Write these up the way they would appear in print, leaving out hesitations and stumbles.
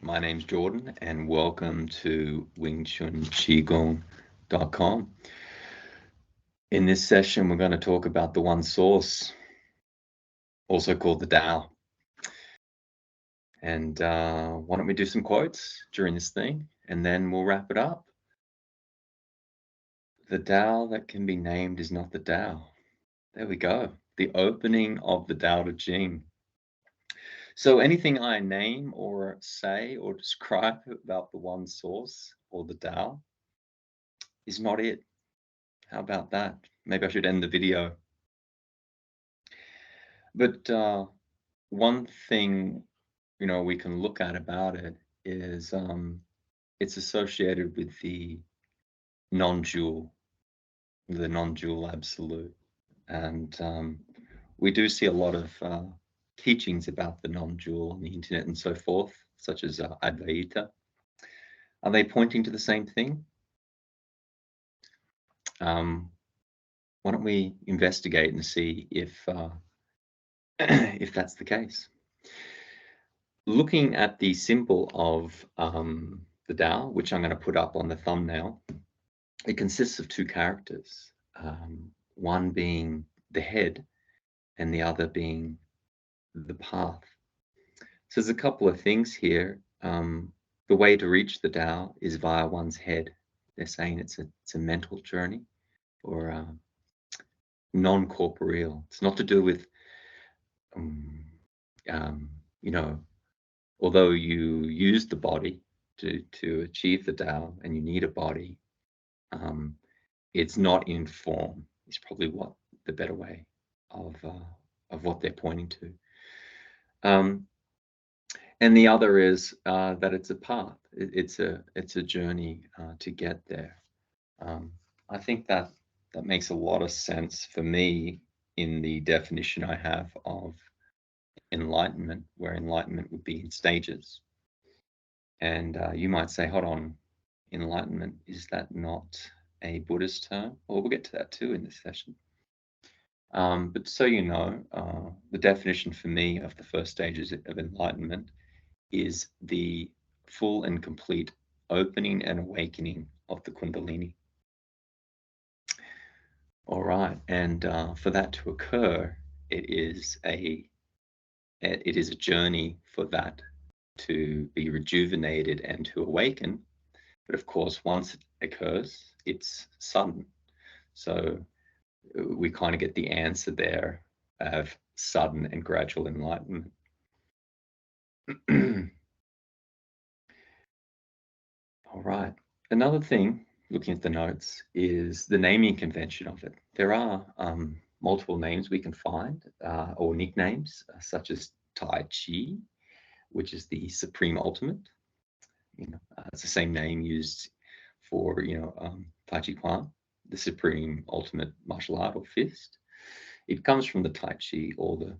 My name's Jordan, and welcome to WingChunQigong.com. In this session, we're going to talk about the One Source, also called the Tao. And why don't we do some quotes during this thing, and then we'll wrap it up. The Tao that can be named is not the Tao. There we go. The opening of the Tao Te Ching. So anything I name or say or describe about the One Source or the Tao is not it. How about that? Maybe I should end the video. But one thing, we can look at about it is it's associated with the non-dual, absolute. And we do see a lot of teachings about the non-dual on the internet and so forth, such as Advaita. Are they pointing to the same thing? Why don't we investigate and see if if that's the case? Looking at the symbol of the Tao, which I'm going to put up on the thumbnail, it consists of two characters, one being the head and the other being the path. So there's a couple of things here. The way to reach the Tao is via one's head. They're saying it's a mental journey or non-corporeal. It's not to do with, although you use the body to achieve the Tao and you need a body, it's not in form. Is probably what the better way of what they're pointing to. And the other is that it's a path. It's a journey to get there. I think that makes a lot of sense for me in the definition I have of enlightenment, where enlightenment would be in stages. And you might say, hold on, enlightenment, is that not a Buddhist term? Well, we'll get to that too in this session. But so you know, the definition for me of the first stages of enlightenment is the full and complete opening and awakening of the Kundalini. All right, and for that to occur, it is a journey for that to be rejuvenated and to awaken. But of course, once it occurs, it's sudden. So we kind of get the answer there of sudden and gradual enlightenment. All right. Another thing, looking at the notes, is the naming convention of it. There are multiple names we can find, or nicknames, such as Tai Chi, which is the supreme ultimate. It's the same name used for Tai Chi Chuan, the supreme ultimate martial art or fist. It comes from the Tai Chi, or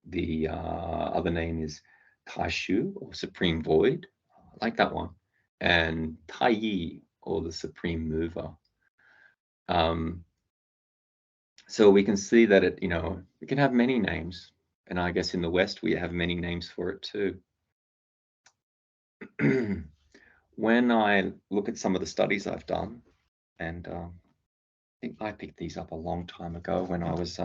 the other name is Tai Shu, or supreme void. I like that one. And Tai Yi, or the supreme mover. So we can see that it can have many names, and I guess in the West we have many names for it too. When I look at some of the studies I've done, and I think I picked these up a long time ago when I was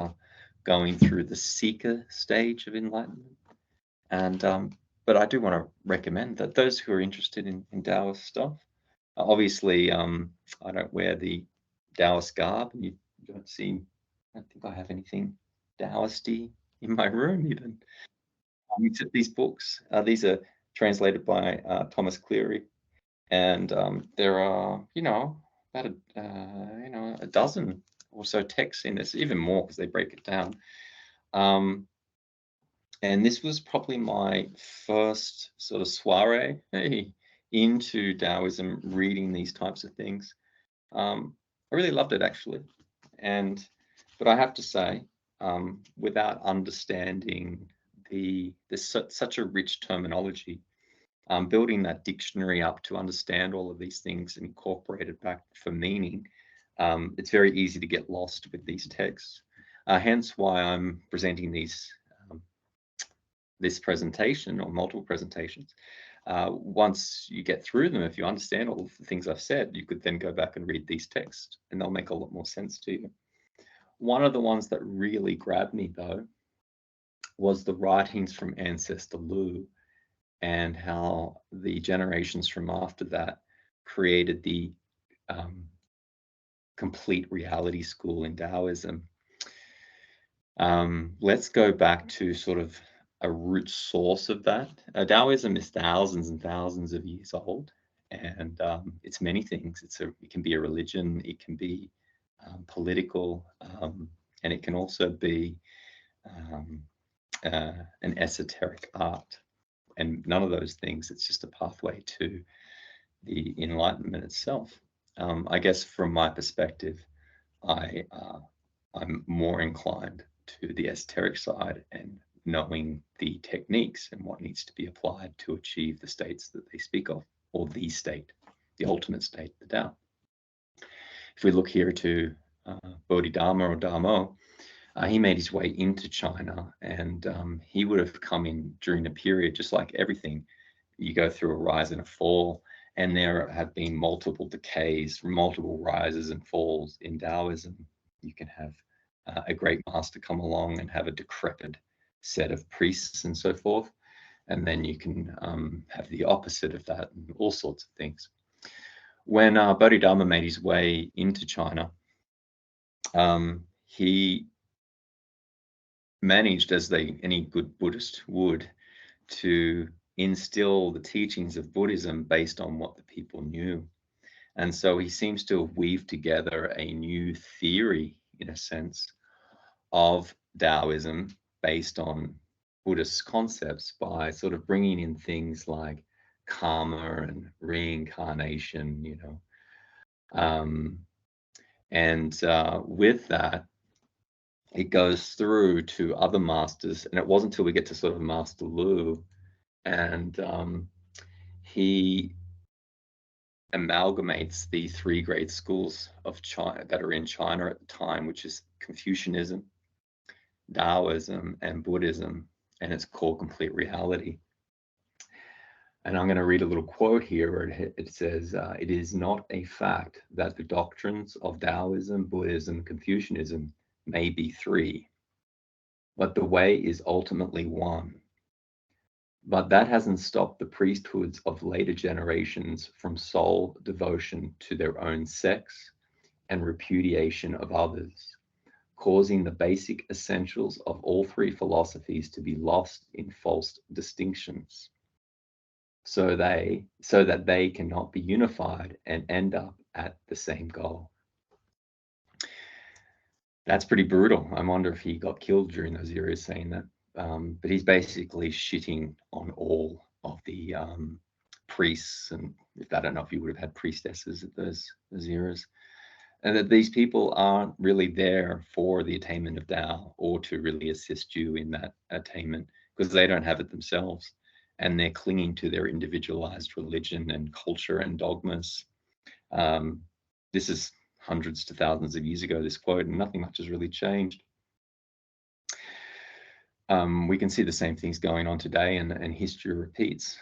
going through the seeker stage of enlightenment, and but I do want to recommend that those who are interested in Taoist stuff, obviously I don't wear the Taoist garb, and you don't see, I don't think I have anything Taoisty in my room even. Except these books. These are translated by Thomas Cleary, and there are, about a dozen or so texts in this, even more because they break it down. And this was probably my first sort of soiree into Taoism, reading these types of things. I really loved it, actually. But I have to say, without understanding there's such a rich terminology, building that dictionary up to understand all of these things and incorporate it back for meaning, it's very easy to get lost with these texts. Hence why I'm presenting these this presentation or multiple presentations, once you get through them, if you understand all of the things I've said, you could then go back and read these texts and they'll make a lot more sense to you. One of the ones that really grabbed me, though, was the writings from Ancestor Lu and how the generations from after that created the complete reality school in Taoism. Let's go back to sort of a root source of that. Taoism is thousands and thousands of years old, and it's many things. It can be a religion, it can be political, and it can also be an esoteric art. And none of those things. It's just a pathway to the enlightenment itself. I guess from my perspective, I'm more inclined to the esoteric side and knowing the techniques and what needs to be applied to achieve the states that they speak of, or the state, the ultimate state, the Tao. If we look here to Bodhidharma or Dharmo, he made his way into China, and he would have come in during a period, just like everything, you go through a rise and a fall, and there have been multiple decays, multiple rises and falls in Taoism. You can have a great master come along and have a decrepit set of priests and so forth, and then you can have the opposite of that and all sorts of things. When Bodhidharma made his way into China, he managed, as any good Buddhist would, to instill the teachings of Buddhism based on what the people knew. And so he seems to have weaved together a new theory, in a sense, of Taoism based on Buddhist concepts by sort of bringing in things like karma and reincarnation, and with that, it goes through to other masters, and it wasn't until we get to sort of Master Lu, and he amalgamates the three great schools of China that are in China at the time, which is Confucianism, Taoism, and Buddhism, and it's called Complete Reality. And I'm going to read a little quote here where it says, "It is not a fact that the doctrines of Taoism, Buddhism, Confucianism may be three, but the way is ultimately one. But that hasn't stopped the priesthoods of later generations from sole devotion to their own sex and repudiation of others, causing the basic essentials of all three philosophies to be lost in false distinctions, so that they cannot be unified and end up at the same goal." That's pretty brutal. I wonder if he got killed during those eras saying that. But he's basically shitting on all of the priests, and I don't know if you would have had priestesses at those eras, and that these people aren't really there for the attainment of Tao or to really assist you in that attainment, because they don't have it themselves, and they're clinging to their individualized religion and culture and dogmas. This is hundreds to thousands of years ago, this quote, and nothing much has really changed. We can see the same things going on today, and history repeats.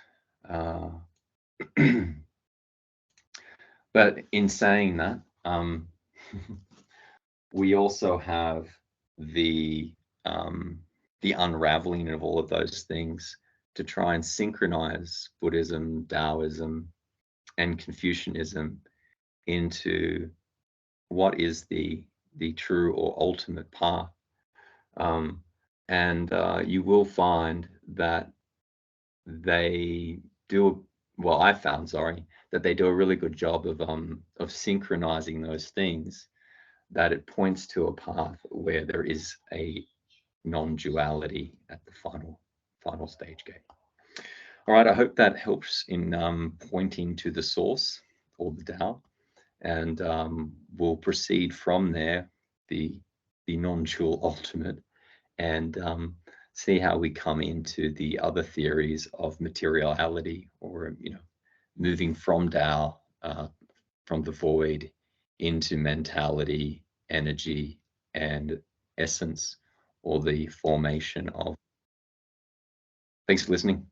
But in saying that, we also have the unraveling of all of those things to try and synchronize Buddhism, Taoism, and Confucianism into what is the true or ultimate path. And you will find that they do, well, I found, sorry, that they do a really good job of synchronizing those things, that it points to a path where there is a non-duality at the final stage gate. All right, I hope that helps in pointing to the source, or the Tao, and we'll proceed from there, the non-dual ultimate, and see how we come into the other theories of materiality, or moving from Tao, from the void into mentality, energy, and essence, or the formation of Thanks for listening.